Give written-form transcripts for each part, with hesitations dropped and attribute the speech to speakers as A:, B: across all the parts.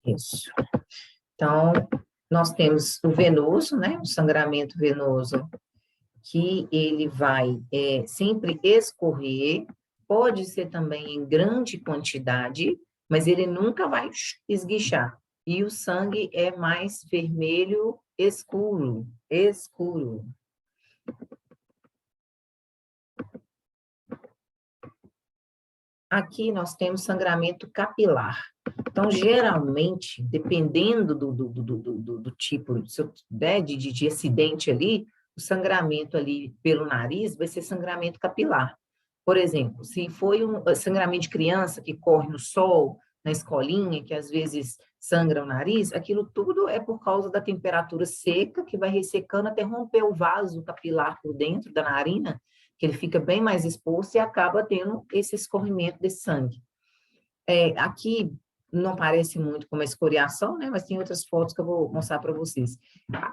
A: Isso. Então, nós temos o venoso, né? O sangramento venoso, que ele vai sempre escorrer, pode ser também em grande quantidade, mas ele nunca vai esguichar. E o sangue é mais vermelho escuro, escuro. Aqui nós temos sangramento capilar. Então, geralmente, dependendo do tipo de acidente ali, o sangramento ali pelo nariz vai ser sangramento capilar. Por exemplo, se foi um sangramento de criança que corre no sol, na escolinha, que às vezes sangra o nariz, aquilo tudo é por causa da temperatura seca, que vai ressecando até romper o vaso capilar por dentro da narina, que ele fica bem mais exposto e acaba tendo esse escorrimento desse sangue. Aqui não parece muito com uma escoriação, né? Mas tem outras fotos que eu vou mostrar para vocês.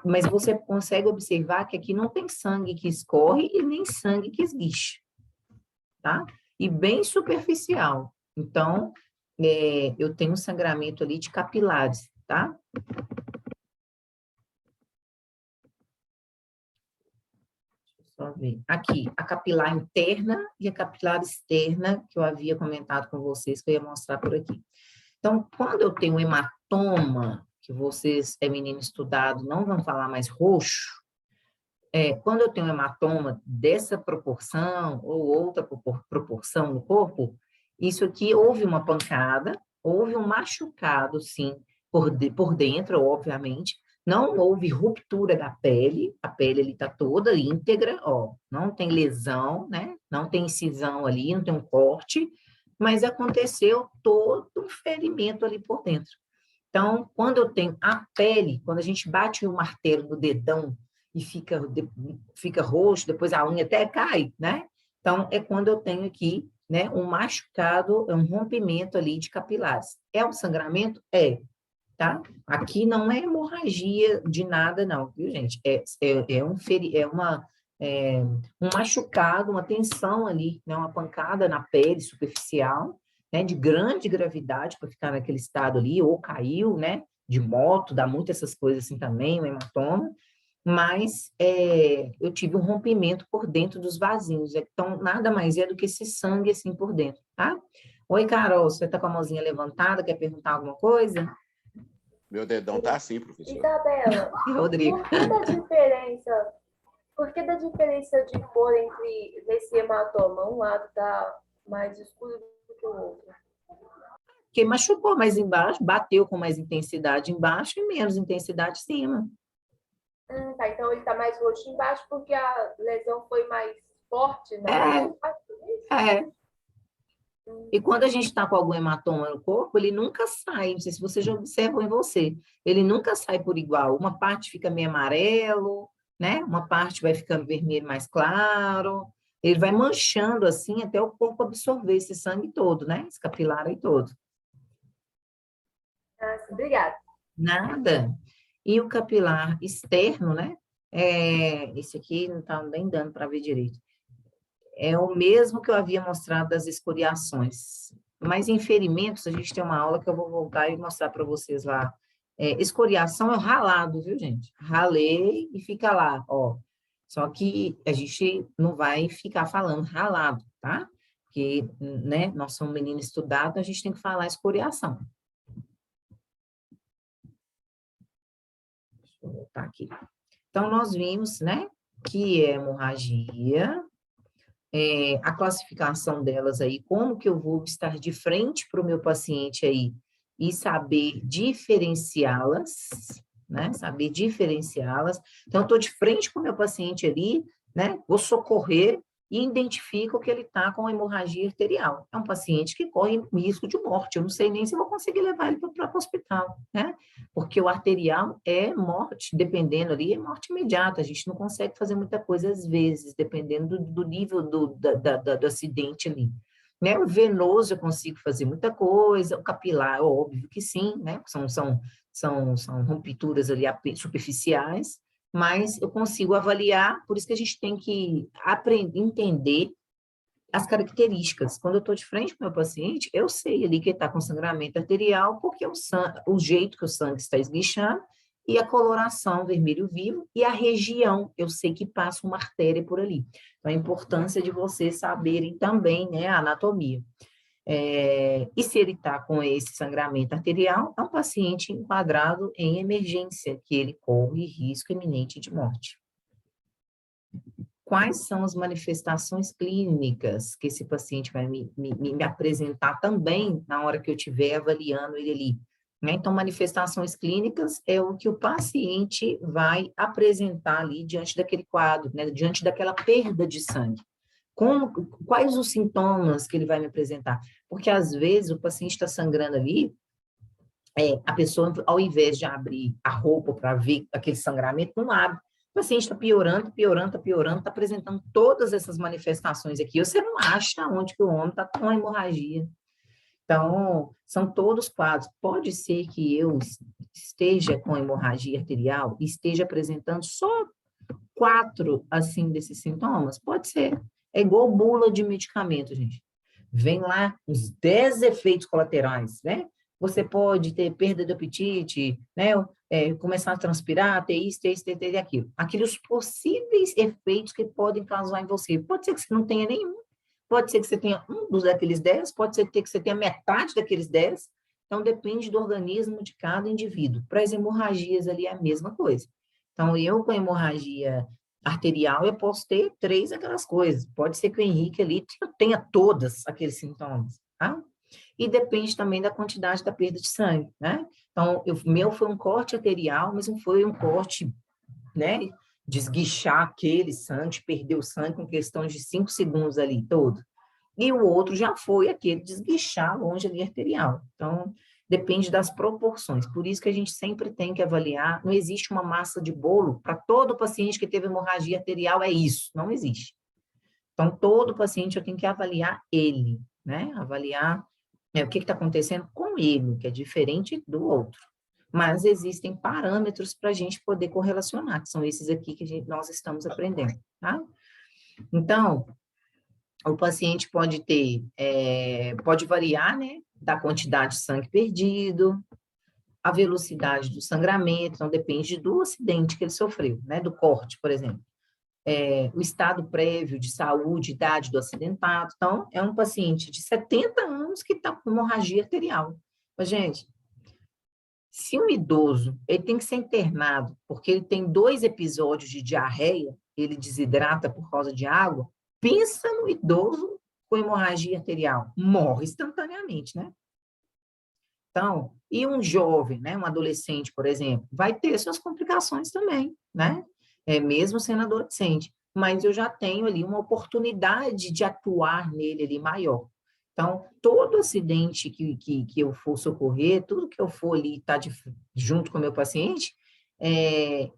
A: Mas você consegue observar que aqui não tem sangue que escorre e nem sangue que esguicha, tá? E bem superficial. Então, eu tenho um sangramento ali de capilares, tá? Só ver. Aqui, a capilar interna e a capilar externa, que eu havia comentado com vocês, que eu ia mostrar por aqui. Então, quando eu tenho um hematoma, que vocês, menino estudado, não vão falar mais roxo, quando eu tenho um hematoma dessa proporção ou outra proporção no corpo, isso aqui houve uma pancada, houve um machucado, sim, por dentro, obviamente, não houve ruptura da pele, a pele ali está toda íntegra, ó, não tem lesão, né? Não tem incisão ali, não tem um corte, mas aconteceu todo um ferimento ali por dentro. Então, quando eu tenho a pele, quando a gente bate o martelo no dedão e fica roxo, depois a unha até cai, né? Então, é quando eu tenho aqui, né, um machucado, um rompimento ali de capilares. É um sangramento? É, tá? Aqui não é hemorragia de nada, não, viu, gente? Um machucado, uma tensão ali, né? Uma pancada na pele superficial, né? De grande gravidade para ficar naquele estado ali, ou caiu, né? De moto, dá muito essas coisas assim também, um hematoma, mas eu tive um rompimento por dentro dos vasinhos, então nada mais é do que esse sangue assim por dentro, tá? Oi, Carol, você está com a mãozinha levantada, quer perguntar alguma coisa?
B: Meu dedão tá assim, professor.
C: Isabela,
A: Rodrigo.
C: Por que da diferença de cor entre esse hematoma? Um lado tá mais escuro do que o outro.
A: Porque machucou mais embaixo, bateu com mais intensidade embaixo e menos intensidade em cima.
C: Tá. Então ele tá mais roxo embaixo porque a lesão foi mais forte, né?
A: É. E quando a gente está com algum hematoma no corpo, ele nunca sai, não sei se você já observou em você, ele nunca sai por igual. Uma parte fica meio amarelo, né? Uma parte vai ficando vermelho mais claro, ele vai manchando assim até o corpo absorver esse sangue todo, né? Esse capilar aí todo.
C: Obrigada.
A: Nada. E o capilar externo, né? Esse aqui não está nem dando para ver direito. É o mesmo que eu havia mostrado das escoriações. Mas em ferimentos, a gente tem uma aula que eu vou voltar e mostrar para vocês lá. Escoriação é o ralado, viu, gente? Ralei e fica lá, ó. Só que a gente não vai ficar falando ralado, tá? Porque, né, nós somos menino estudado, a gente tem que falar escoriação. Deixa eu voltar aqui. Então, nós vimos, né, que é hemorragia, a classificação delas aí, como que eu vou estar de frente para o meu paciente aí e saber diferenciá-las, né? Saber diferenciá-las. Então, eu estou de frente para o meu paciente ali, né? Vou socorrer e identifico que ele está com hemorragia arterial. É um paciente que corre risco de morte. Eu não sei nem se eu vou conseguir levar ele para o hospital, né? Porque o arterial é morte, dependendo ali, é morte imediata. A gente não consegue fazer muita coisa às vezes, dependendo do nível do acidente ali. Né? O venoso eu consigo fazer muita coisa, o capilar, óbvio que sim, né? São rompiduras ali superficiais, mas eu consigo avaliar, por isso que a gente tem que aprender, entender as características. Quando eu estou de frente com o meu paciente, eu sei ali que ele está com sangramento arterial, porque o jeito que o sangue está esguichando, e a coloração vermelho vivo, e a região, eu sei que passa uma artéria por ali. Então, a importância de vocês saberem também, né, a anatomia. E se ele está com esse sangramento arterial, é um paciente enquadrado em emergência, que ele corre risco iminente de morte. Quais são as manifestações clínicas que esse paciente vai me apresentar também na hora que eu estiver avaliando ele ali? Né? Então, manifestações clínicas é o que o paciente vai apresentar ali diante daquele quadro, né? Diante daquela perda de sangue. Quais os sintomas que ele vai me apresentar? Porque, às vezes, o paciente está sangrando ali, a pessoa, ao invés de abrir a roupa para ver aquele sangramento, não abre. O paciente está piorando, está apresentando todas essas manifestações aqui. Você não acha onde que o homem está com a hemorragia. Então, são todos quadros. Pode ser que eu esteja com hemorragia arterial e esteja apresentando só 4, assim, desses sintomas? Pode ser. É igual bula de medicamento, gente. Vem lá uns 10 efeitos colaterais, né? Você pode ter perda de apetite, né? Começar a transpirar, ter isso, ter aquilo. Aqueles possíveis efeitos que podem causar em você. Pode ser que você não tenha nenhum. Pode ser que você tenha um daqueles 10, pode ser que você tenha metade daqueles 10. Então, depende do organismo de cada indivíduo. Para as hemorragias ali é a mesma coisa. Então, eu com hemorragia arterial, eu posso ter 3 daquelas coisas. Pode ser que o Henrique ali tenha todos aqueles sintomas, tá? E depende também da quantidade da perda de sangue, né? Então, meu foi um corte arterial, mas não foi um corte, né, de esguichar aquele sangue, perder o sangue com questão de 5 segundos ali, todo. E o outro já foi aquele de esguichar longe ali arterial. Então, depende das proporções. Por isso que a gente sempre tem que avaliar, não existe uma massa de bolo para todo paciente que teve hemorragia arterial, é isso, não existe. Então, todo paciente eu tenho que avaliar ele, né? Avaliar o que está acontecendo com ele, que é diferente do outro. Mas existem parâmetros para a gente poder correlacionar, que são esses aqui que nós estamos aprendendo, tá? Então, o paciente pode ter, pode variar, né, da quantidade de sangue perdido, a velocidade do sangramento, então depende do acidente que ele sofreu, né, do corte, por exemplo. O estado prévio de saúde, idade do acidentado. Então, é um paciente de 70 anos que está com hemorragia arterial. Mas, gente, se um idoso, ele tem que ser internado, porque ele tem 2 episódios de diarreia, ele desidrata por causa de água, pensa no idoso com hemorragia arterial, morre instantaneamente, né? Então, e um jovem, né, um adolescente, por exemplo, vai ter suas complicações também, né? Mesmo sendo adolescente, mas eu já tenho ali uma oportunidade de atuar nele ali maior. Então, todo acidente que eu for socorrer, tudo que eu for ali estar junto com o meu paciente,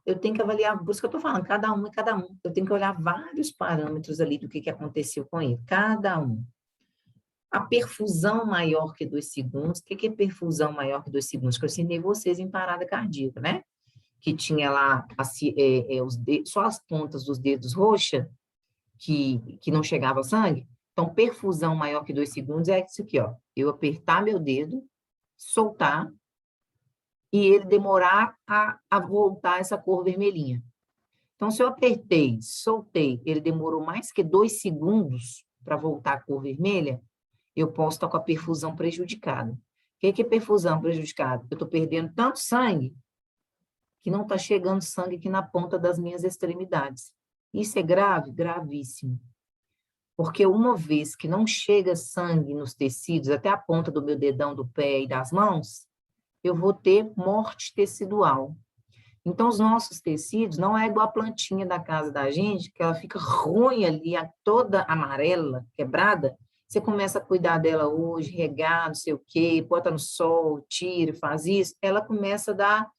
A: eu tenho que avaliar, por isso que eu estou falando, cada um é cada um. Eu tenho que olhar vários parâmetros ali do que aconteceu com ele, cada um. A perfusão maior que 2 segundos, o que é perfusão maior que 2 segundos? Que eu ensinei vocês em parada cardíaca, né? Que tinha lá só as pontas dos dedos roxas, que não chegava sangue. Então, perfusão maior que 2 segundos é isso aqui, ó. Eu apertar meu dedo, soltar, e ele demorar a voltar essa cor vermelhinha. Então, se eu apertei, soltei, ele demorou mais que 2 segundos para voltar a cor vermelha, eu posso estar com a perfusão prejudicada. O que é perfusão prejudicada? Eu estou perdendo tanto sangue que não está chegando sangue aqui na ponta das minhas extremidades. Isso é grave? Gravíssimo. Porque uma vez que não chega sangue nos tecidos, até a ponta do meu dedão do pé e das mãos, eu vou ter morte tecidual. Então, os nossos tecidos não é igual a plantinha da casa da gente, que ela fica ruim ali, toda amarela, quebrada. Você começa a cuidar dela hoje, regar, não sei o quê, bota no sol, tira, faz isso. Ela começa a dar,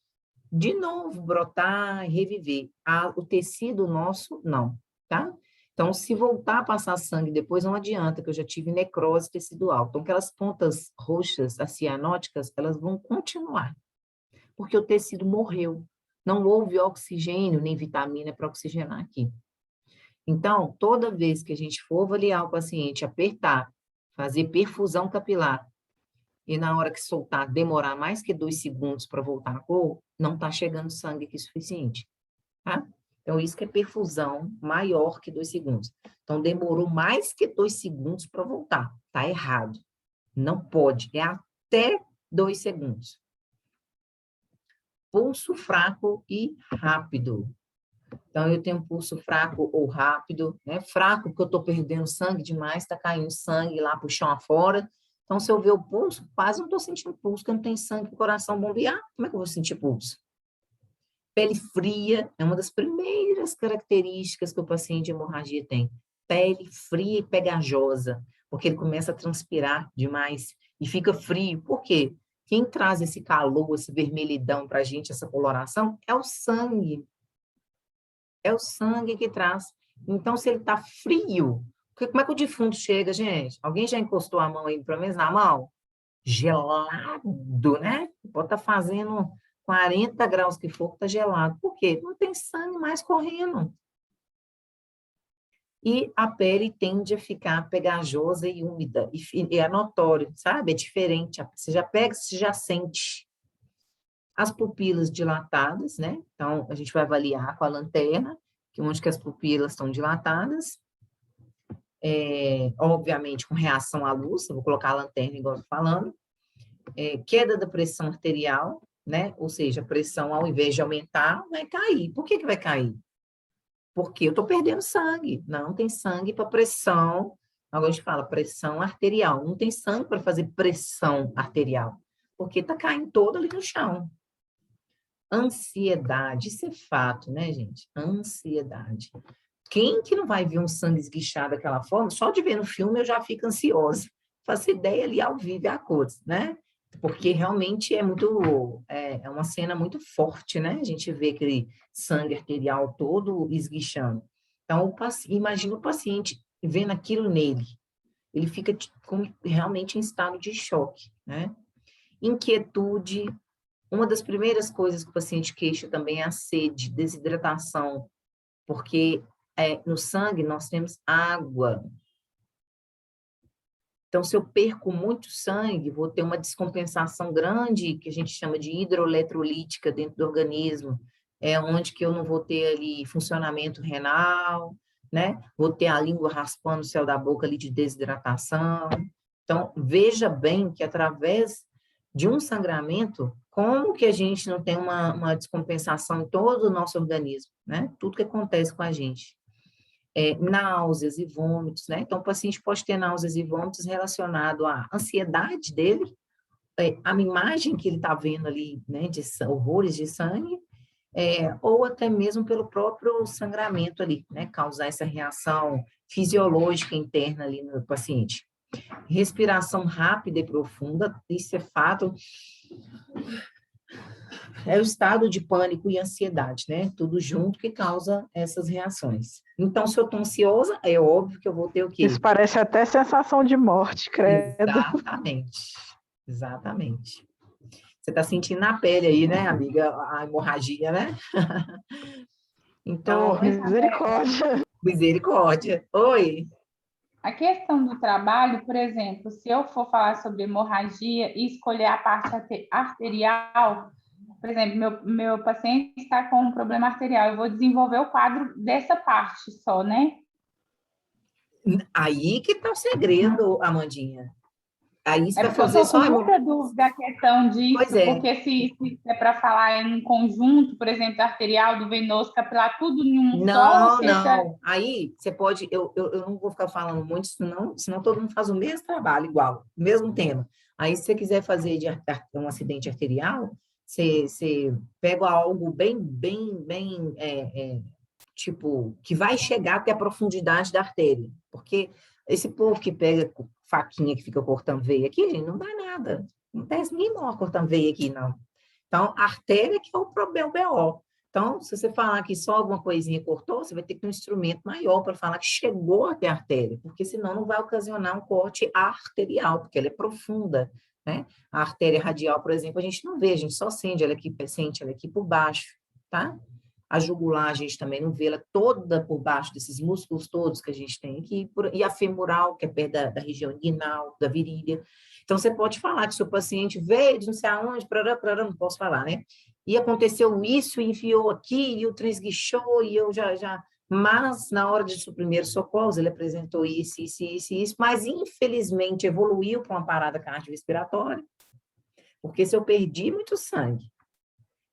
A: de novo, brotar e reviver. O tecido nosso, não, tá? Então, se voltar a passar sangue depois, não adianta, que eu já tive necrose tecidual. Então, aquelas pontas roxas, as cianóticas, elas vão continuar, porque o tecido morreu. Não houve oxigênio nem vitamina para oxigenar aqui. Então, toda vez que a gente for avaliar o paciente, apertar, fazer perfusão capilar, e na hora que soltar, demorar mais que 2 segundos para voltar a cor, não está chegando sangue aqui suficiente, tá? Então, isso que é perfusão maior que 2 segundos. Então, demorou mais que 2 segundos para voltar. Está errado. Não pode. É até 2 segundos. Pulso fraco e rápido. Então, eu tenho um pulso fraco ou rápido, né? Fraco porque eu estou perdendo sangue demais, está caindo sangue lá para o chão afora. Então, se eu ver o pulso, quase não estou sentindo pulso, porque não tem sangue para o coração bombear. Como é que eu vou sentir pulso? Pele fria é uma das primeiras características que o paciente de hemorragia tem. Pele fria e pegajosa, porque ele começa a transpirar demais e fica frio. Por quê? Quem traz esse calor, esse vermelhidão para a gente, essa coloração, é o sangue. É o sangue que traz. Então, se ele está frio, como é que o defunto chega, gente? Alguém já encostou a mão aí, pelo menos na mão? Gelado, né? Pode estar fazendo 40 graus que for, está gelado. Por quê? Não tem sangue mais correndo. E a pele tende a ficar pegajosa e úmida. E é notório, sabe? É diferente. Você já pega, você já sente. As pupilas dilatadas, né? Então, a gente vai avaliar com a lanterna, onde que as pupilas estão dilatadas. Obviamente, com reação à luz, eu vou colocar a lanterna igual eu estou falando. Queda da pressão arterial, né? Ou seja, a pressão, ao invés de aumentar, vai cair. Por que vai cair? Porque eu estou perdendo sangue. Não tem sangue para pressão. Agora a gente fala pressão arterial. Não tem sangue para fazer pressão arterial. Porque está caindo todo ali no chão. Ansiedade, isso é fato, né, gente? Ansiedade. Quem que não vai ver um sangue esguichado daquela forma? Só de ver no filme eu já fico ansiosa. Faço ideia ali ao vivo e a cores, né? Porque realmente é uma cena muito forte, né? A gente vê aquele sangue arterial todo esguichando. Então, imagina o paciente vendo aquilo nele. Ele fica realmente em estado de choque, né? Inquietude. Uma das primeiras coisas que o paciente queixa também é a sede, desidratação, porque no sangue nós temos água. Então, se eu perco muito sangue, vou ter uma descompensação grande, que a gente chama de hidroeletrolítica dentro do organismo, onde que eu não vou ter ali funcionamento renal, né? Vou ter a língua raspando o céu da boca ali de desidratação. Então, veja bem que através de um sangramento, como que a gente não tem uma descompensação em todo o nosso organismo, né? Tudo que acontece com a gente. Náuseas e vômitos, né? Então, o paciente pode ter náuseas e vômitos relacionado à ansiedade dele, a imagem que ele está vendo ali, né, de horrores de sangue, ou até mesmo pelo próprio sangramento ali, né? Causar essa reação fisiológica interna ali no paciente. Respiração rápida e profunda, isso é fato. É o estado de pânico e ansiedade, né? Tudo junto que causa essas reações. Então, se eu estou ansiosa, é óbvio que eu vou ter o quê?
D: Isso parece até sensação de morte, credo.
A: Exatamente. Exatamente. Você está sentindo na pele aí, né, amiga, a hemorragia, né? Então,
D: misericórdia.
A: Misericórdia. Oi.
E: A questão do trabalho, por exemplo, se eu for falar sobre hemorragia e escolher a parte arterial, por exemplo, meu paciente está com um problema arterial, eu vou desenvolver o quadro dessa parte só, né?
A: Aí que está o segredo, Amandinha. Aí você vai
E: porque
A: fazer
E: eu estou
A: só
E: com muita dúvida da questão disso,
A: Pois é.
E: porque se é para falar em conjunto, por exemplo, arterial, do venoso, capilar, tudo em um só.
A: Não. Aí você pode, eu não vou ficar falando muito, senão todo mundo faz o mesmo trabalho, igual, o mesmo tema. Aí, se você quiser fazer um acidente arterial, você pega algo bem, tipo, que vai chegar até a profundidade da artéria. Porque esse povo que pega faquinha que fica cortando veia aqui, gente, não dá nada. Não tem ninguém morre cortando veia aqui, não. Então, a artéria que é o problema, BO. Então, se você falar que só alguma coisinha cortou, você vai ter que ter um instrumento maior para falar que chegou até a artéria, porque senão não vai ocasionar um corte arterial, porque ela é profunda, né? A artéria radial, por exemplo, a gente não vê, a gente só sente ela aqui por baixo, tá? A jugular a gente também não vê, ela toda por baixo desses músculos todos que a gente tem aqui, e a femoral, que é perto da região inguinal, da virilha. Então, você pode falar que seu paciente veio de não sei aonde, não posso falar, né? E aconteceu isso, enfiou aqui, e o trem esguichou, e eu já... Mas, na hora de seu primeiro socorro, ele apresentou isso, mas, infelizmente, evoluiu para uma parada cardiorrespiratória, porque se eu perdi muito sangue,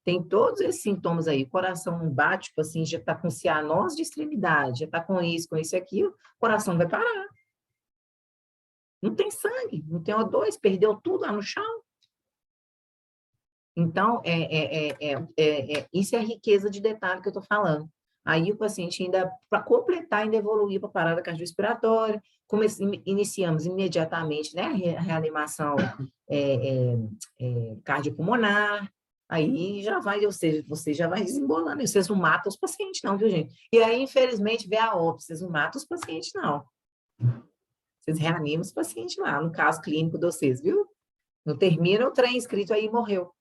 A: tem todos esses sintomas aí, o coração não bate, tipo assim, já está com cianose de extremidade, já está com isso e aquilo, o coração vai parar. Não tem sangue, não tem O2, perdeu tudo lá no chão. Então, isso é a riqueza de detalhe que eu estou falando. Aí o paciente ainda, para completar, ainda evoluir para a parada cardiorrespiratória, iniciamos imediatamente, né, a reanimação cardiopulmonar, aí já vai, ou seja, você já vai desembolando, vocês não matam os pacientes não, viu, gente? E aí, infelizmente, vê a óbito, vocês não matam os pacientes não. Vocês reanimam os pacientes lá, no caso clínico de vocês, viu? Não termina o trem escrito aí morreu.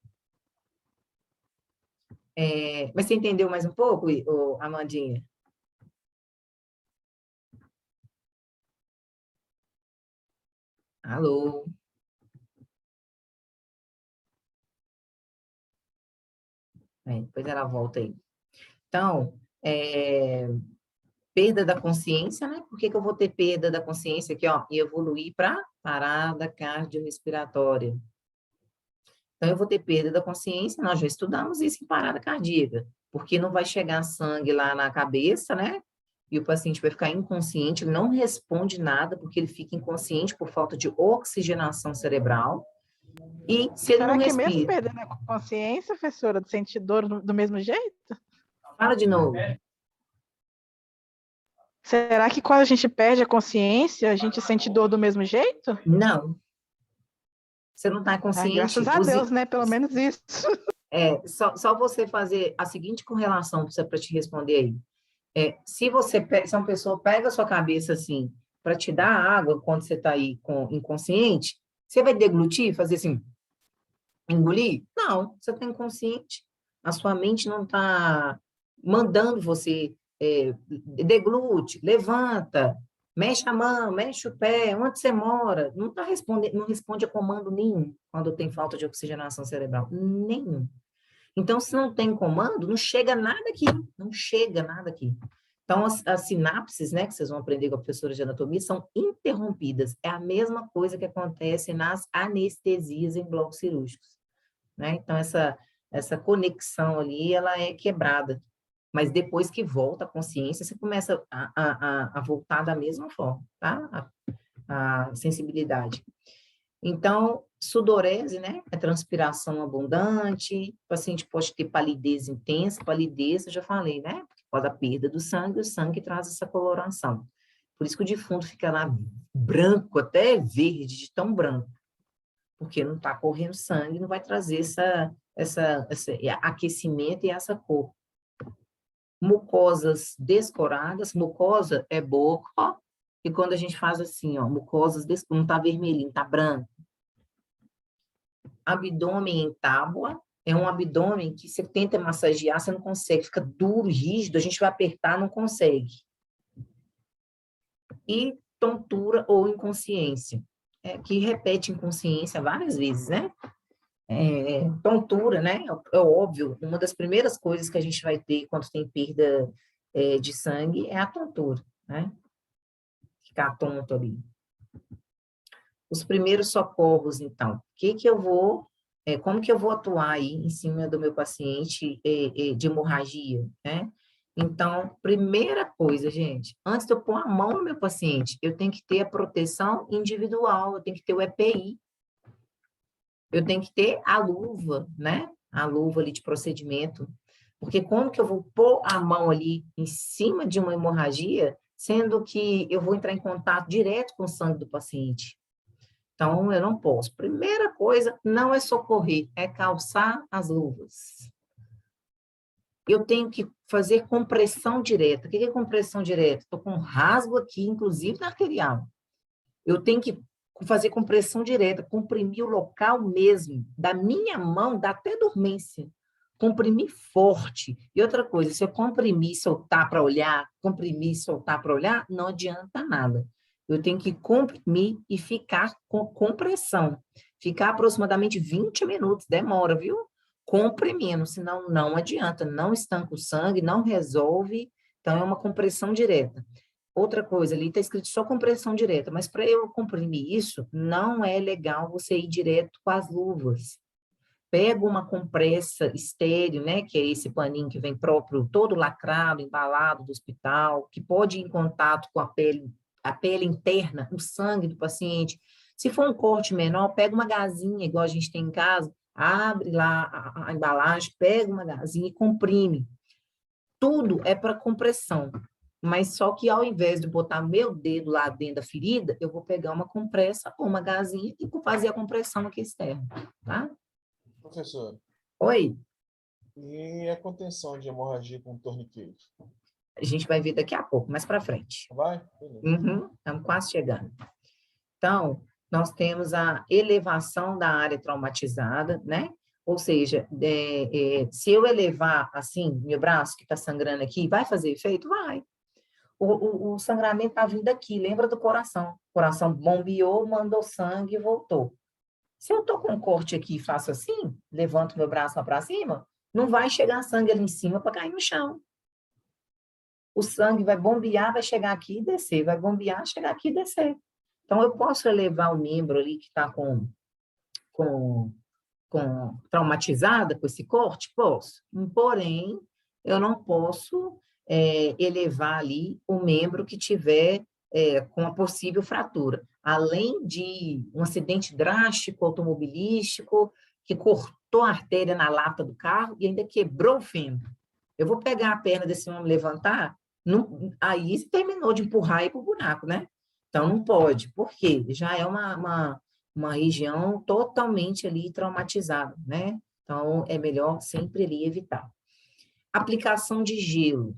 A: Mas você entendeu mais um pouco, Amandinha? Alô? Depois ela volta aí. Então, perda da consciência, né? Por que eu vou ter perda da consciência aqui, ó? E evoluir para parada cardiorrespiratória. Então, eu vou ter perda da consciência, nós já estudamos isso em parada cardíaca, porque não vai chegar sangue lá na cabeça, né? E o paciente vai ficar inconsciente, ele não responde nada, porque ele fica inconsciente por falta de oxigenação cerebral. E se ele
D: Será
A: não
D: que
A: respira...
D: mesmo perdendo a consciência, professora, sente dor do mesmo jeito?
A: Fala de novo.
D: Será que quando a gente perde a consciência, a gente sente dor do mesmo jeito?
A: Não. Você não está consciente.
D: Graças a Deus, né? Pelo menos isso.
A: Só você fazer a seguinte correlação para te responder aí. Se uma pessoa pega a sua cabeça assim, para te dar água quando você está aí inconsciente, você vai deglutir, fazer assim, engolir? Não, você está inconsciente. A sua mente não está mandando você deglute, levanta, mexe a mão, mexe o pé, onde você mora? Não responde a comando nenhum quando tem falta de oxigenação cerebral. Nenhum. Então, se não tem comando, não chega nada aqui. Não chega nada aqui. Então, as sinapses, né, que vocês vão aprender com a professora de anatomia, são interrompidas. É a mesma coisa que acontece nas anestesias em blocos cirúrgicos, né? Então, essa conexão ali, ela é quebrada. Mas depois que volta a consciência, você começa a voltar da mesma forma, tá? A sensibilidade. Então, sudorese, né? É transpiração abundante, o paciente pode ter palidez intensa, palidez, eu já falei, né? Por causa da perda do sangue, o sangue traz essa coloração. Por isso que o defunto fica lá branco, até verde, de tão branco. Porque não está correndo sangue, não vai trazer esse aquecimento e essa cor. Mucosas descoradas, mucosa é boca, ó, e quando a gente faz assim, ó, mucosas não está vermelhinho, está branco. Abdômen em tábua, é um abdômen que você tenta massagear, você não consegue, fica duro, rígido, a gente vai apertar, não consegue. E tontura ou inconsciência, que repete inconsciência várias vezes, né? Tontura, né? É óbvio, uma das primeiras coisas que a gente vai ter quando tem perda de sangue é a tontura, né? Ficar tonto ali. Os primeiros socorros, então, como que eu vou atuar aí em cima do meu paciente de hemorragia, né? Então, primeira coisa, gente, antes de eu pôr a mão no meu paciente, eu tenho que ter a proteção individual, eu tenho que ter o EPI, eu tenho que ter a luva, né? A luva ali de procedimento. Porque como que eu vou pôr a mão ali em cima de uma hemorragia, sendo que eu vou entrar em contato direto com o sangue do paciente? Então, eu não posso. Primeira coisa, não é socorrer, é calçar as luvas. Eu tenho que fazer compressão direta. O que é compressão direta? Estou com um rasgo aqui, inclusive na arterial. Eu tenho que fazer compressão direta, comprimir o local mesmo, da minha mão, dá até dormência. comprimir forte. E outra coisa, se eu comprimir, soltar para olhar, comprimir, soltar para olhar, não adianta nada. Eu tenho que comprimir e ficar com compressão. Ficar aproximadamente 20 minutos, demora, viu? Comprimindo, senão não adianta, não estanca o sangue, não resolve, então é uma compressão direta. Outra coisa, ali está escrito só compressão direta, mas para eu comprimir isso, não é legal você ir direto com as luvas. Pega uma compressa estéreo, né, que é esse paninho que vem próprio, todo lacrado, embalado do hospital, que pode ir em contato com a pele interna, o sangue do paciente. Se for um corte menor, pega uma gazinha, igual a gente tem em casa, abre lá a embalagem, pega uma gazinha e comprime. Tudo é para compressão, mas só que ao invés de botar meu dedo lá dentro da ferida, eu vou pegar uma compressa ou uma gazinha e fazer a compressão aqui externa, tá?
F: Professor,
A: Oi,
F: e a contenção de hemorragia com torniquete?
A: a gente vai ver daqui a pouco, mais para frente.
F: Vai? Beleza.
A: Estamos quase chegando. Então, nós temos a elevação da área traumatizada, né? Ou seja, se eu elevar assim, meu braço que está sangrando aqui, vai fazer efeito? Vai. O sangramento está vindo aqui, lembra do coração. O coração bombeou, mandou sangue e voltou. Se eu estou com um corte aqui e faço assim, levanto meu braço lá para cima, não vai chegar sangue ali em cima para cair no chão. O sangue vai bombear, vai chegar aqui e descer, vai bombear, chegar aqui e descer. Então, eu posso elevar o membro ali que está traumatizada com esse corte? Posso. Porém, eu não posso elevar ali o membro que tiver com a possível fratura. Além de um acidente drástico, automobilístico, que cortou a artéria na lata do carro e ainda quebrou o fêmur. Eu vou pegar a perna desse homem, levantar, aí terminou de empurrar e ir para o buraco, né? Então, não pode. Por quê? Já é uma região totalmente ali traumatizada, né? Então, é melhor sempre ali evitar. Aplicação de gelo.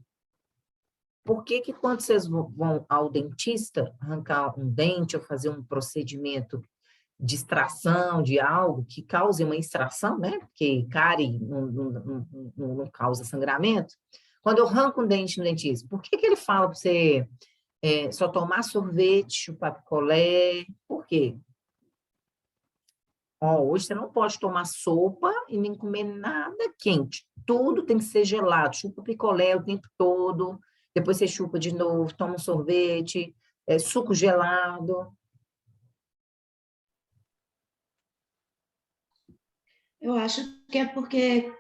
A: Por que que quando vocês vão ao dentista arrancar um dente ou fazer um procedimento de extração de algo que cause uma extração, né? Porque cárie não causa sangramento. Quando eu arranco um dente no dentista, por que que ele fala para você só tomar sorvete, chupar picolé? Por quê? Hoje você não pode tomar sopa e nem comer nada quente. Tudo tem que ser gelado. Chupa picolé o tempo todo. Depois você chupa de novo, toma um sorvete, suco gelado.
G: Eu acho que é porque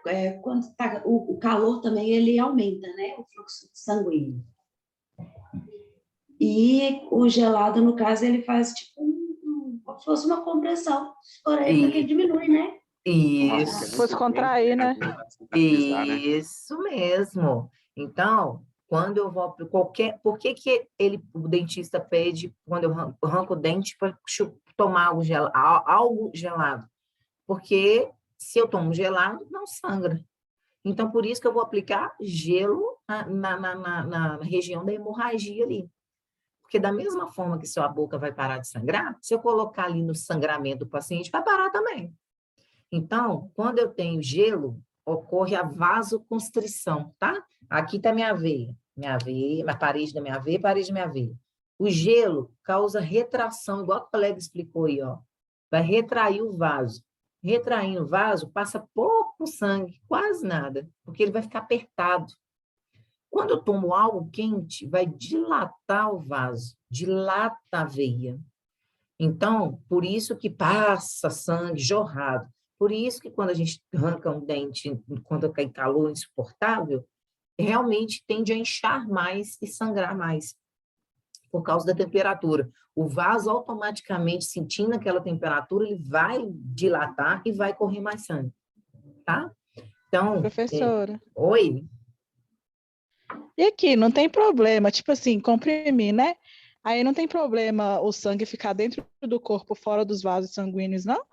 G: quando tá, o calor também ele aumenta, né? O fluxo sanguíneo. E o gelado, no caso, ele faz tipo como se fosse uma compressão, porém ele diminui, né?
A: Isso.
D: Se fosse contrair, né?
A: Isso mesmo. Então, quando eu vou para por que que o dentista pede, quando eu arranco o dente, para tomar algo gelado? Porque se eu tomo gelado, não sangra. Então, por isso que eu vou aplicar gelo na região da hemorragia ali. Porque da mesma forma que sua boca vai parar de sangrar, se eu colocar ali no sangramento do paciente, vai parar também. Então, quando eu tenho gelo, ocorre a vasoconstrição, tá? Aqui está minha veia, a parede da minha veia, parede da minha veia. O gelo causa retração, igual o colega explicou aí, ó. Vai retrair o vaso. Retraindo o vaso, passa pouco sangue, quase nada, porque ele vai ficar apertado. Quando eu tomo algo quente, vai dilatar o vaso, dilata a veia. Então, por isso que passa sangue jorrado. Por isso que quando a gente arranca um dente, quando cai calor insuportável, realmente tende a inchar mais e sangrar mais, por causa da temperatura. O vaso, automaticamente, sentindo aquela temperatura, ele vai dilatar e vai correr mais sangue, tá? Então...
D: Professora.
A: Oi?
D: E aqui, não tem problema, tipo assim, comprimir, né? Aí não tem problema o sangue ficar dentro do corpo, fora dos vasos sanguíneos, não?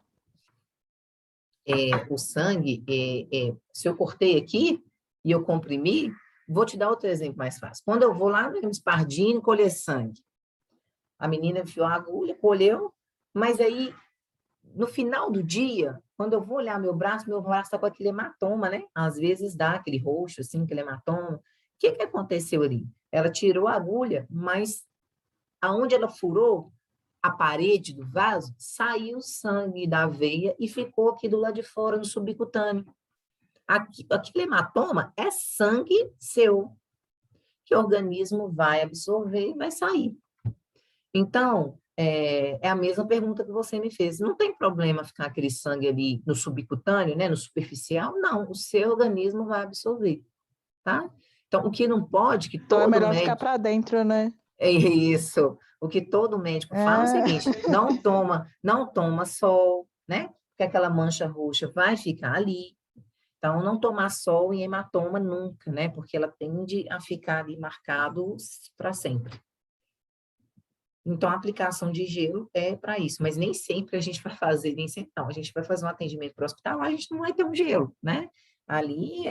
A: O sangue, se eu cortei aqui e eu comprimi, vou te dar outro exemplo mais fácil. Quando eu vou lá no Spardini colher sangue, a menina enfiou a agulha, colheu, mas aí, no final do dia, quando eu vou olhar meu braço está com aquele hematoma, né? Às vezes dá aquele roxo, assim, aquele hematoma. O que que aconteceu ali? Ela tirou a agulha, mas aonde ela furou a parede do vaso, saiu sangue da veia e ficou aqui do lado de fora, no subcutâneo. Aquele hematoma é sangue seu, que o organismo vai absorver e vai sair. Então, é a mesma pergunta que você me fez. Não tem problema ficar aquele sangue ali no subcutâneo, né, no superficial? Não, o seu organismo vai absorver, tá? Então, o que não pode, que
D: Então é
A: todo
D: melhor
A: médico...
D: ficar para dentro, né?
A: É isso. O que todo médico fala é o seguinte, não toma sol, né? Porque aquela mancha roxa vai ficar ali. Então, não tomar sol em hematoma nunca, né? Porque ela tende a ficar ali marcado para sempre. Então, a aplicação de gelo é para isso, mas nem sempre a gente vai fazer, nem sempre não. A gente vai fazer um atendimento para o hospital, a gente não vai ter um gelo, né? Ali,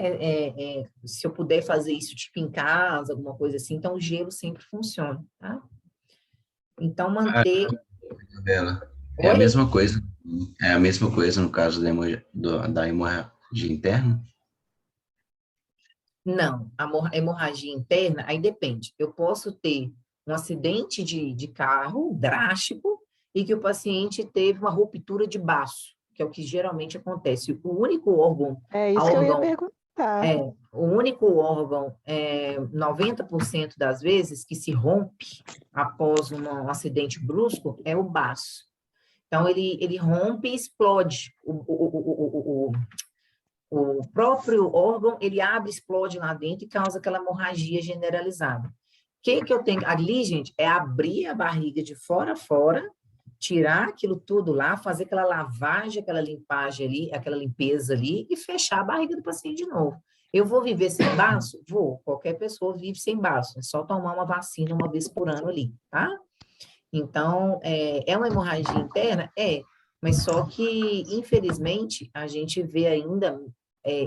A: se eu puder fazer isso tipo em casa, alguma coisa assim, então o gelo sempre funciona, tá? Então, manter...
H: Isabela,
A: Oi?
H: é a mesma coisa no caso da hemorragia interna?
A: Não, a hemorragia interna, aí depende. Eu posso ter um acidente de carro drástico e que o paciente teve uma ruptura de baço, que é o que geralmente acontece. O único órgão...
D: É isso que eu ia perguntar.
A: O único órgão, 90% das vezes, que se rompe após um acidente brusco é o baço. Então, ele rompe e explode. O próprio órgão, ele abre, explode lá dentro e causa aquela hemorragia generalizada. O que eu tenho ali, gente, é abrir a barriga de fora a fora, tirar aquilo tudo lá, fazer aquela lavagem, aquela limpagem ali, aquela limpeza ali e fechar a barriga do paciente de novo. Eu vou viver sem baço? Vou. Qualquer pessoa vive sem baço. É só tomar uma vacina uma vez por ano ali, tá? Então, é uma hemorragia interna? É. Mas só que, infelizmente, a gente vê ainda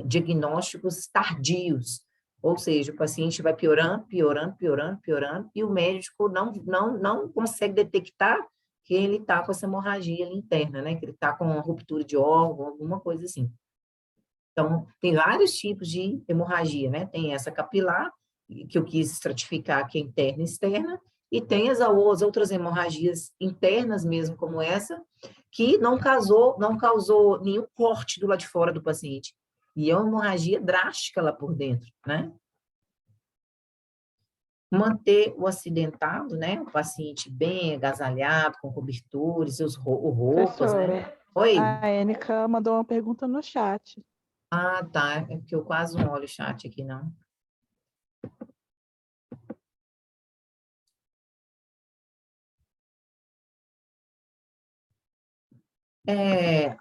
A: diagnósticos tardios. Ou seja, o paciente vai piorando, piorando, piorando, piorando, e o médico não consegue detectar que ele está com essa hemorragia ali interna, né? Que ele está com uma ruptura de órgão, alguma coisa assim. Então, tem vários tipos de hemorragia, né? Tem essa capilar, que eu quis estratificar, que é interna e externa, e tem as outras hemorragias internas mesmo, como essa, que não causou nenhum corte do lado de fora do paciente. E é uma hemorragia drástica lá por dentro, né? Manter o acidentado, né? O paciente bem agasalhado, com cobertores, roupas, né?
D: Professora,
A: Oi?
D: a Ênica mandou uma pergunta no chat.
A: Ah, tá. É porque eu quase não olho o chat aqui, não.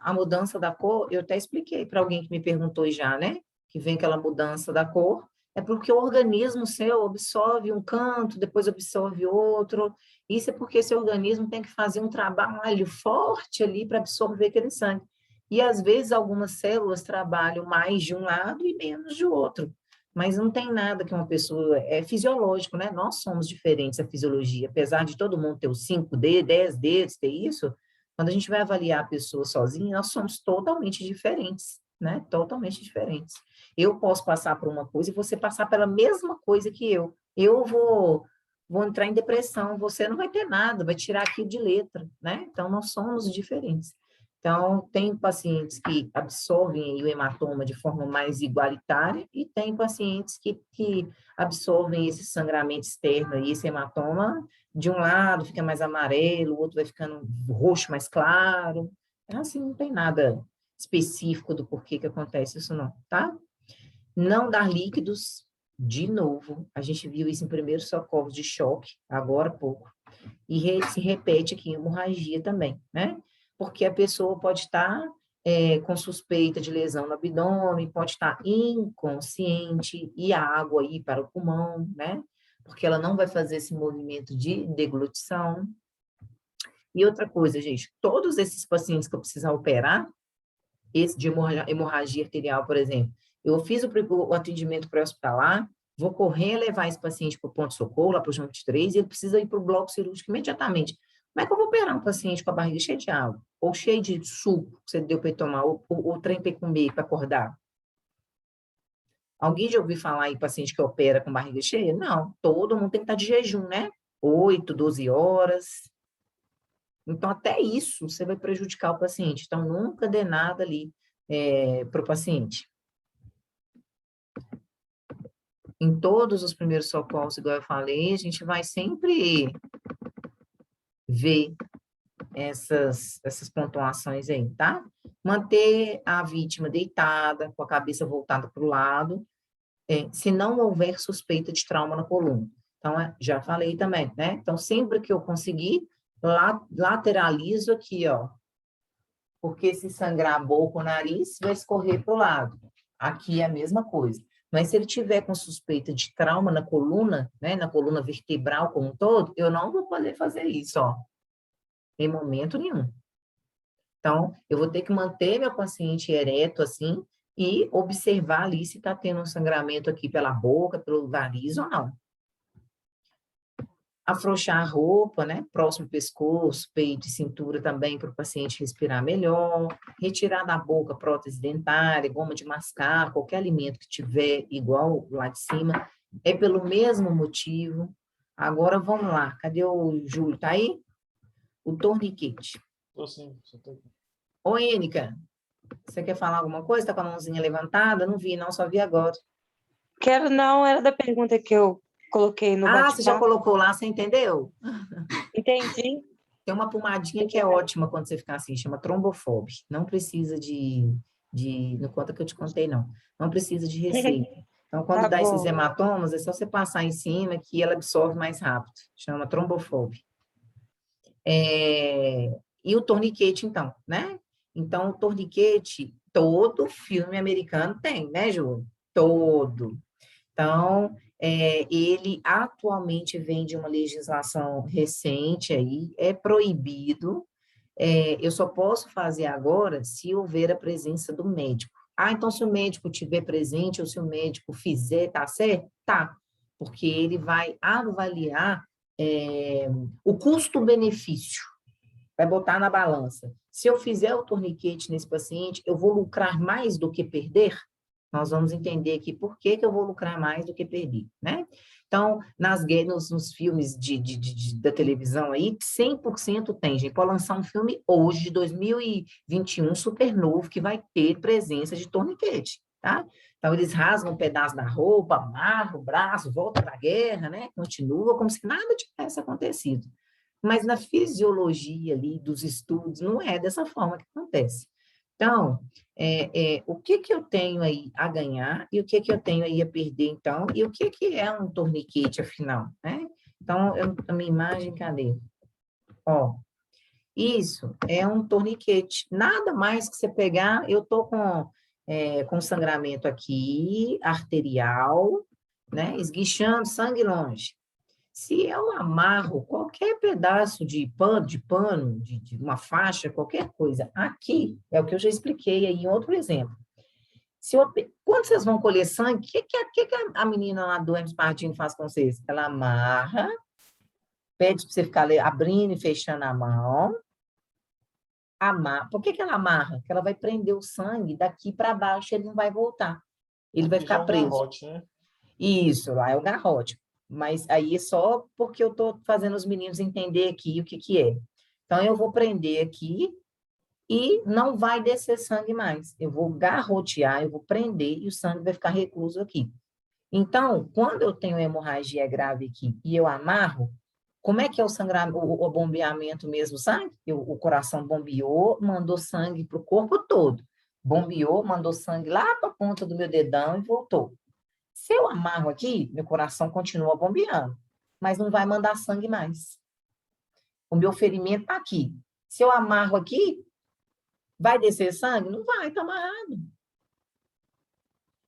A: A mudança da cor, eu até expliquei para alguém que me perguntou já, né? Que vem aquela mudança da cor, é porque o organismo seu absorve um canto, depois absorve outro. Isso é porque seu organismo tem que fazer um trabalho forte ali para absorver aquele sangue. E, às vezes, algumas células trabalham mais de um lado e menos de outro. Mas não tem nada que uma pessoa... É fisiológico, né? Nós somos diferentes, a fisiologia. Apesar de todo mundo ter os 5 dedos, 10 dedos, ter isso... Quando a gente vai avaliar a pessoa sozinha, nós somos totalmente diferentes, né? Totalmente diferentes. Eu posso passar por uma coisa e você passar pela mesma coisa que eu. Eu vou entrar em depressão, você não vai ter nada, vai tirar aquilo de letra, né? Então, nós somos diferentes. Então, tem pacientes que absorvem o hematoma de forma mais igualitária e tem pacientes que absorvem esse sangramento externo e esse hematoma de um lado fica mais amarelo, o outro vai ficando roxo mais claro. Assim, não tem nada específico do porquê que acontece isso não, tá? Não dar líquidos, de novo, a gente viu isso em primeiros socorros de choque, agora há pouco, e se repete aqui em hemorragia também, né? Porque a pessoa pode estar com suspeita de lesão no abdômen, pode estar inconsciente e a água ir para o pulmão, né? Porque ela não vai fazer esse movimento de deglutição. E outra coisa, gente, todos esses pacientes que eu precisar operar, esse de hemorragia arterial, por exemplo, eu fiz o atendimento pré-hospitalar, vou correr levar esse paciente para o ponto-socorro, lá para o João 23, e ele precisa ir para o bloco cirúrgico imediatamente. Como é que eu vou operar um paciente com a barriga cheia de água? Ou cheio de suco que você deu para ele tomar, ou trem para ele comer, para acordar? Alguém já ouviu falar em paciente que opera com barriga cheia? Não, todo mundo tem que estar de jejum, né? 8, 12 horas. Então, até isso você vai prejudicar o paciente. Então, nunca dê nada ali para o paciente. Em todos os primeiros socorros, igual eu falei, a gente vai sempre ver essas pontuações aí, tá? Manter a vítima deitada, com a cabeça voltada para o lado, se não houver suspeita de trauma na coluna. Então, já falei também, né? Então, sempre que eu conseguir, lateralizo aqui, ó. Porque se sangrar a boca ou o nariz, vai escorrer para o lado. Aqui é a mesma coisa. Mas se ele tiver com suspeita de trauma na coluna, né? Na coluna vertebral como um todo, eu não vou poder fazer isso, ó. Em momento nenhum. Então, eu vou ter que manter meu paciente ereto assim e observar ali se está tendo um sangramento aqui pela boca, pelo nariz ou não. Afrouxar a roupa, né? Próximo pescoço, peito e cintura também para o paciente respirar melhor. Retirar da boca prótese dentária, goma de mascar, qualquer alimento que tiver igual lá de cima. É pelo mesmo motivo. Agora vamos lá. Cadê o Júlio? Tá aí? O torniquete.
F: Tô sim, você tá aqui.
A: Ô, Ênica, você quer falar alguma coisa? Está com a mãozinha levantada? Não vi, não, só vi agora.
I: Quero não, era da pergunta que eu coloquei no bate-papo.
A: Você já colocou lá, você entendeu?
I: Entendi.
A: Tem uma pomadinha que é ótima quando você ficar assim, chama Trombofob. Não precisa não conta que eu te contei, não. Não precisa de receita. Então, quando dá esses hematomas, é só você passar em cima que ela absorve mais rápido. Chama Trombofob. E o torniquete, então, né? Então, o torniquete, todo filme americano tem, né, Ju? Todo. Então, ele atualmente vem de uma legislação recente aí, é proibido, eu só posso fazer agora se houver a presença do médico. Então se o médico estiver presente ou se o médico fizer, tá certo? Tá, porque ele vai avaliar o custo-benefício, vai botar na balança. Se eu fizer o torniquete nesse paciente, eu vou lucrar mais do que perder? Nós vamos entender aqui por que eu vou lucrar mais do que perder, né? Então, nos filmes da televisão aí, 100% tem, gente. Pode lançar um filme hoje, de 2021, super novo, que vai ter presença de torniquete, tá? Então, eles rasgam um pedaço da roupa, amarram o braço, voltam para a guerra, né? Continua como se nada tivesse acontecido. Mas na fisiologia ali dos estudos, não é dessa forma que acontece. Então, o que eu tenho aí a ganhar e o que eu tenho aí a perder, então, e o que é um torniquete, afinal, né? Então, a minha imagem, cadê? Ó, isso é um torniquete. Nada mais que você pegar, eu tô com sangramento aqui, arterial, né? Esguichando sangue longe. Se eu amarro qualquer pedaço de pano, de uma faixa, qualquer coisa, aqui, é o que eu já expliquei aí em outro exemplo. Quando vocês vão colher sangue, o que a menina lá do Hermes Pardini faz com vocês? Ela amarra, pede para você ficar abrindo e fechando a mão, amarra. Por que ela amarra? Porque ela vai prender o sangue daqui para baixo, ele não vai voltar. Ele vai ficar preso.
F: Garrote, né?
A: Isso, lá é o garrote. Mas aí é só porque eu estou fazendo os meninos entender aqui o que é. Então, eu vou prender aqui e não vai descer sangue mais. Eu vou garrotear, eu vou prender e o sangue vai ficar recluso aqui. Então, quando eu tenho hemorragia grave aqui e eu amarro, como é que é o sangramento, o bombeamento mesmo, sangue? O coração bombeou, mandou sangue para o corpo todo. Bombeou, mandou sangue lá para a ponta do meu dedão e voltou. Se eu amarro aqui, meu coração continua bombeando, mas não vai mandar sangue mais. O meu ferimento está aqui. Se eu amarro aqui, vai descer sangue? Não vai, está amarrado.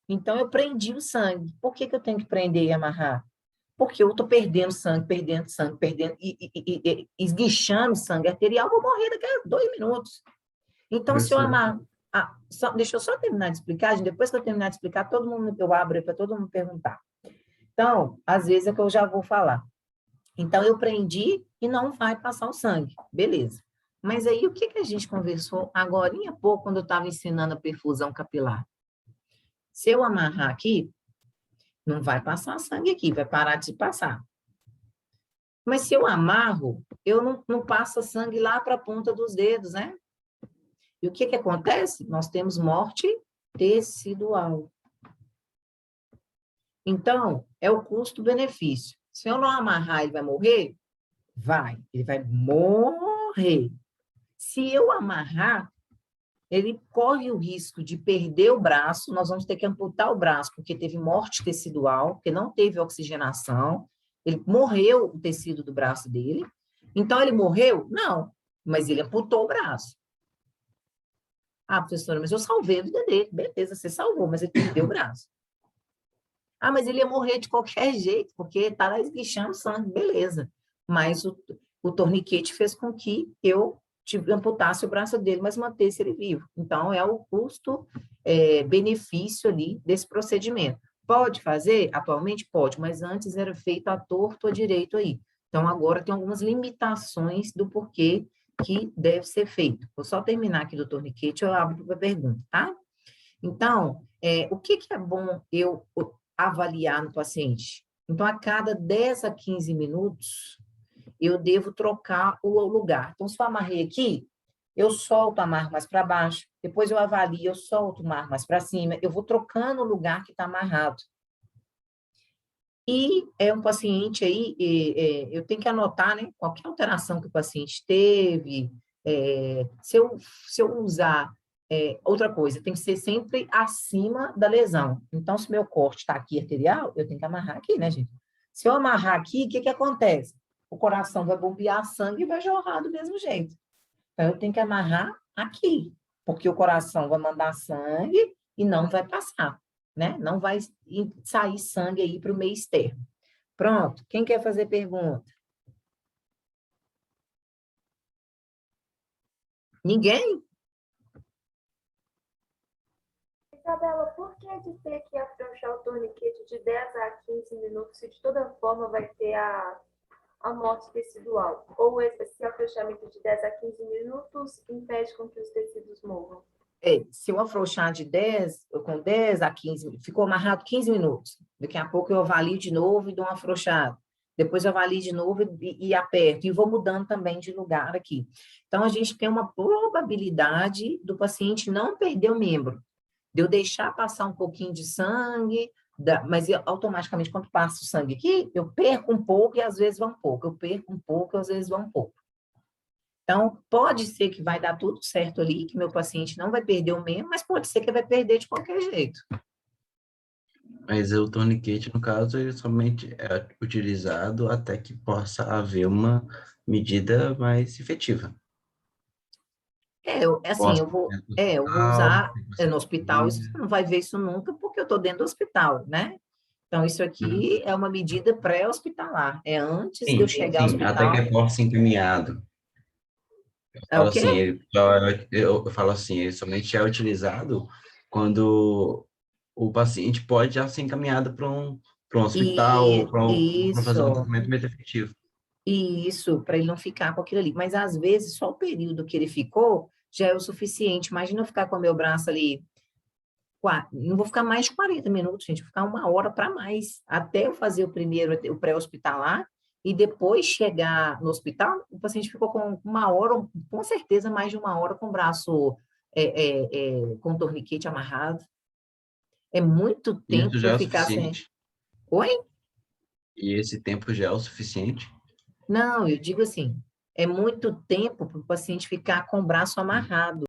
A: Então, eu prendi o sangue. Por que eu tenho que prender e amarrar? Porque eu estou perdendo sangue, esguichando sangue arterial, vou morrer daqui a 2 minutos. Então, se eu amarro... deixa eu só terminar de explicar, gente. Depois que eu terminar de explicar, eu abro para todo mundo perguntar. Então, às vezes é que eu já vou falar. Então, eu prendi e não vai passar o sangue. Beleza. Mas aí, o que a gente conversou agorinha há pouco, quando eu estava ensinando a perfusão capilar? Se eu amarrar aqui, não vai passar sangue aqui, vai parar de passar. Mas se eu amarro, eu não passo sangue lá para a ponta dos dedos, né? E o que acontece? Nós temos morte tecidual. Então, é o custo-benefício. Se eu não amarrar, ele vai morrer? Vai, ele vai morrer. Se eu amarrar, ele corre o risco de perder o braço, nós vamos ter que amputar o braço, porque teve morte tecidual, porque não teve oxigenação, ele morreu o tecido do braço dele. Então, ele morreu? Não, mas ele amputou o braço. Ah, professora, mas eu salvei a vida dele. Beleza, você salvou, mas ele perdeu o braço. Ah, mas ele ia morrer de qualquer jeito, porque está lá esguichando sangue, beleza. Mas o torniquete fez com que eu amputasse o braço dele, mas mantesse ele vivo. Então, é o custo-benefício ali desse procedimento. Pode fazer? Atualmente pode, mas antes era feito à torto ou à direito aí. Então, agora tem algumas limitações do porquê que deve ser feito. Vou só terminar aqui do torniquete, eu abro para a pergunta, tá? Então, o que é bom eu avaliar no paciente? Então, a cada 10 a 15 minutos, eu devo trocar o lugar. Então, se eu amarrei aqui, eu solto, amarro mais para baixo, depois eu avalio, eu solto, amarro mais para cima, eu vou trocando o lugar que está amarrado. E é um paciente aí, eu tenho que anotar, né, qualquer alteração que o paciente teve, se eu usar outra coisa, tem que ser sempre acima da lesão. Então, se meu corte está aqui arterial, eu tenho que amarrar aqui, né, gente? Se eu amarrar aqui, o que acontece? O coração vai bombear sangue e vai jorrar do mesmo jeito. Então, eu tenho que amarrar aqui, porque o coração vai mandar sangue e não vai passar, né? Não vai sair sangue aí para o meio externo. Pronto. Quem quer fazer pergunta? Ninguém?
C: Isabela, por que de ter que afrouxar o torniquete de 10 a 15 minutos se de toda forma vai ter a morte tecidual? Ou esse afrouxamento de 10 a 15 minutos impede com que os tecidos morram?
A: Se eu afrouxar com 10 a 15, ficou amarrado 15 minutos. Daqui a pouco eu avalio de novo e dou uma afrouxada. Depois eu avalio de novo e aperto. E vou mudando também de lugar aqui. Então, a gente tem uma probabilidade do paciente não perder o membro. De eu deixar passar um pouquinho de sangue, mas automaticamente, quando passa o sangue aqui, eu perco um pouco e às vezes vai um pouco. Eu perco um pouco e às vezes vai um pouco. Então, pode ser que vai dar tudo certo ali, que meu paciente não vai perder o membro, mas pode ser que vai perder de qualquer jeito.
H: Mas o torniquete, no caso, ele somente é utilizado até que possa haver uma medida mais efetiva.
A: Eu vou usar no hospital, você não vai ver isso nunca, porque eu estou dentro do hospital, né? Então, isso aqui é uma medida pré-hospitalar, é antes de eu chegar ao hospital.
H: Até que possa ser encaminhado. Eu falo assim, ele somente é utilizado quando o paciente pode já ser encaminhado para um hospital ou para fazer um tratamento mais efetivo.
A: Isso, para ele não ficar com aquilo ali. Mas, às vezes, só o período que ele ficou já é o suficiente. Imagina eu ficar com o meu braço ali, não vou ficar mais de 40 minutos, gente, vou ficar 1 hora para mais, até eu fazer o pré-hospitalar, e depois chegar no hospital, o paciente ficou com 1 hora, com certeza mais de 1 hora, com o braço com o torniquete amarrado. É muito tempo para ficar sem... Oi?
H: E esse tempo já é o suficiente?
A: Não, eu digo assim, é muito tempo para o paciente ficar com o braço amarrado.